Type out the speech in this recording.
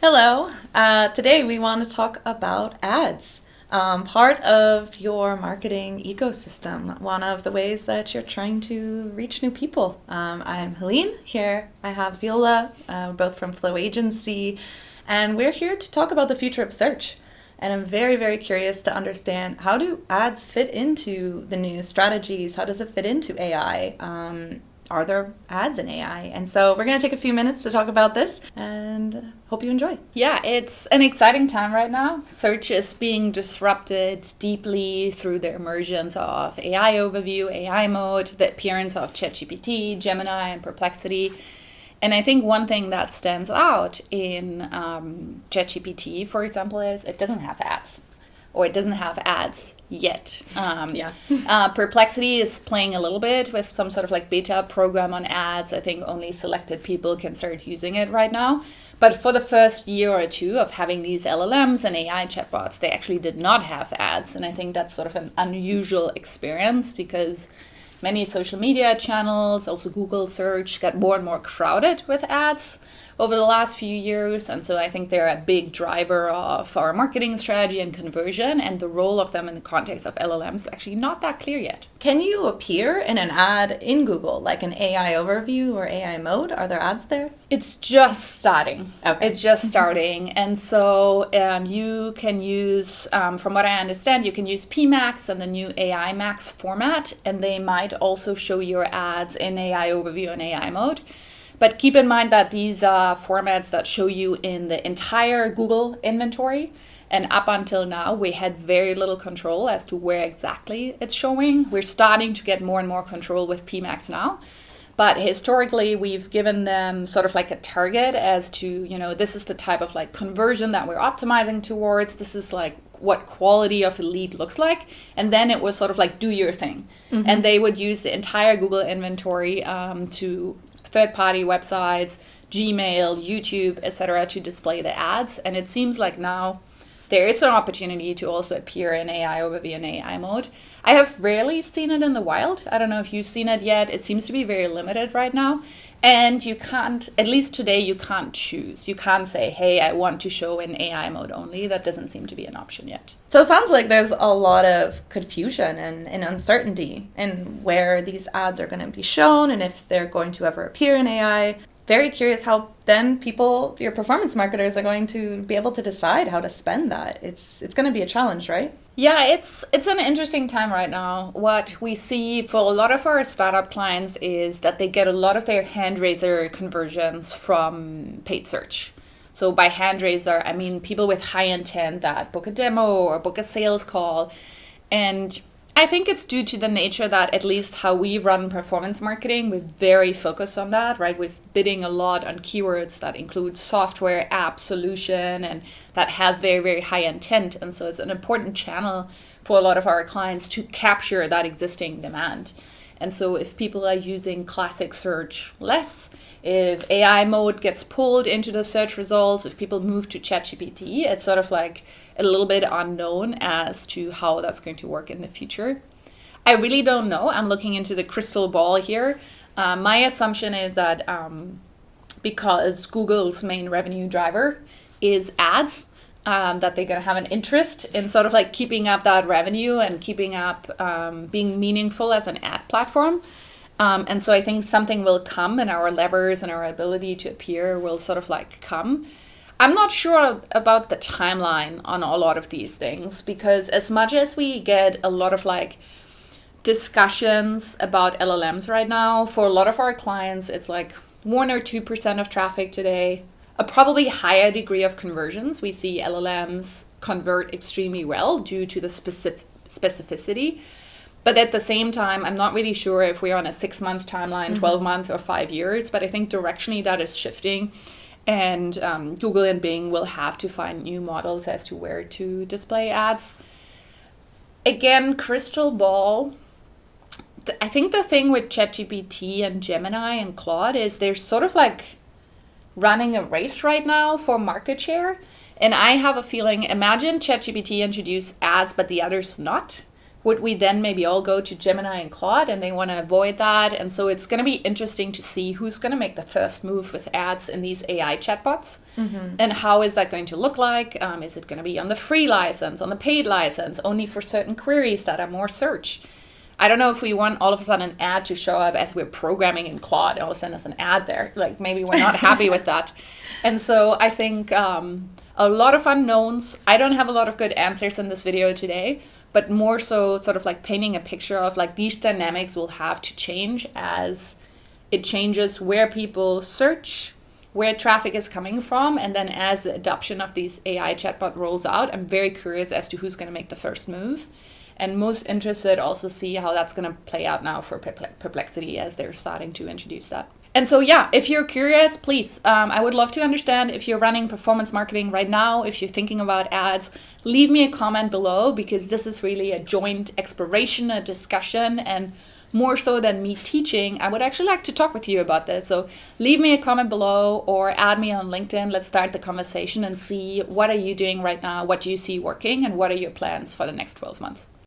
Hello. Today we want to talk about ads. Part of your marketing ecosystem, one of the ways that you're trying to reach new people. I'm Helene. Here I have Viola, both from Flow Agency, and we're here to talk about the future of search. And I'm very, very curious to understand, how do ads fit into the new strategies? How does it fit into AI? Are there ads in AI? And so we're going to take a few minutes to talk about this and hope you enjoy. Yeah, it's an exciting time right now. Search is being disrupted deeply through the emergence of AI overview, AI mode, the appearance of ChatGPT, Gemini, and Perplexity. And I think one thing that stands out in ChatGPT, for example, is it doesn't have ads. Or it doesn't have ads yet. Perplexity is playing a little bit with some sort of like beta program on ads. I think only selected people can start using it right now. But for the first year or two of having these LLMs and AI chatbots, they actually did not have ads. And I think that's sort of an unusual experience because many social media channels, also Google search, got more and more crowded with ads over the last few years. And so I think they're a big driver of our marketing strategy and conversion, and the role of them in the context of LLMs is actually not that clear yet. Can you appear in an ad in Google, like an AI overview or AI mode? Are there ads there? It's just starting. Okay. It's just starting. And so you can use, from what I understand, you can use PMax and the new AI Max format, and they might also show your ads in AI overview and AI mode. But keep in mind that these are formats that show you in the entire Google inventory. And up until now, we had very little control as to where exactly it's showing. We're starting to get more and more control with PMax now. But historically, we've given them sort of like a target as to, this is the type of like conversion that we're optimizing towards. This is like what quality of a lead looks like. And then it was sort of like, do your thing. Mm-hmm. And they would use the entire Google inventory to third-party websites, Gmail, YouTube, etc., to display the ads. And it seems like now there is an opportunity to also appear in AI overview and AI mode. I have rarely seen it in the wild. I don't know if you've seen it yet. It seems to be very limited right now. And you can't, at least today, you can't choose. You can't say, hey, I want to show in AI mode only. That doesn't seem to be an option yet. So it sounds like there's a lot of confusion and uncertainty in where these ads are going to be shown and if they're going to ever appear in AI. Very curious how then people, your performance marketers, are going to be able to decide how to spend that. It's going to be a challenge, right? Yeah, it's an interesting time right now. What we see for a lot of our startup clients is that they get a lot of their hand raiser conversions from paid search. So by hand raiser, I mean people with high intent that book a demo or book a sales call. And I think it's due to the nature that at least how we run performance marketing, we're very focused on that, right? We're bidding a lot on keywords that include software, app, solution, and that have very, very high intent. And so it's an important channel for a lot of our clients to capture that existing demand. And so if people are using classic search less, if AI mode gets pulled into the search results, if people move to ChatGPT, it's sort of like a little bit unknown as to how that's going to work in the future. I really don't know. I'm looking into the crystal ball here. My assumption is that because Google's main revenue driver is ads, that they're going to have an interest in sort of like keeping up that revenue and keeping up being meaningful as an ad platform. And so I think something will come, and our levers and our ability to appear will sort of like come. I'm not sure about the timeline on a lot of these things, because as much as we get a lot of like discussions about LLMs right now, for a lot of our clients, it's like 1 or 2% of traffic today, a probably higher degree of conversions. We see LLMs convert extremely well due to the specificity. But at the same time, I'm not really sure if we're on a 6-month timeline, 12 months or 5 years, but I think directionally that is shifting. And Google and Bing will have to find new models as to where to display ads. Again, crystal ball. I think the thing with ChatGPT and Gemini and Claude is they're sort of like running a race right now for market share. And I have a feeling, imagine ChatGPT introduce ads, but the others not. would we then maybe all go to Gemini and Claude, and they want to avoid that? And so it's going to be interesting to see who's going to make the first move with ads in these AI chatbots, and how is that going to look like? Is it going to be on the free license, on the paid license, only for certain queries that are more search? I don't know if we want all of a sudden an ad to show up as we're programming in Claude, all of a sudden there's an ad there. Like, maybe we're not happy with that. And so I think a lot of unknowns. I don't have a lot of good answers in this video today, but more so sort of like painting a picture of like these dynamics will have to change as it changes where people search, where traffic is coming from, and then as the adoption of these AI chatbot rolls out, I'm very curious as to who's going to make the first move. And most interested also see how that's going to play out now for Perplexity as they're starting to introduce that. And so, yeah, if you're curious, please, I would love to understand if you're running performance marketing right now, if you're thinking about ads, leave me a comment below, because this is really a joint exploration, a discussion, and more so than me teaching, I would actually like to talk with you about this. So leave me a comment below or add me on LinkedIn. Let's start the conversation and see what are you doing right now, what do you see working, and what are your plans for the next 12 months.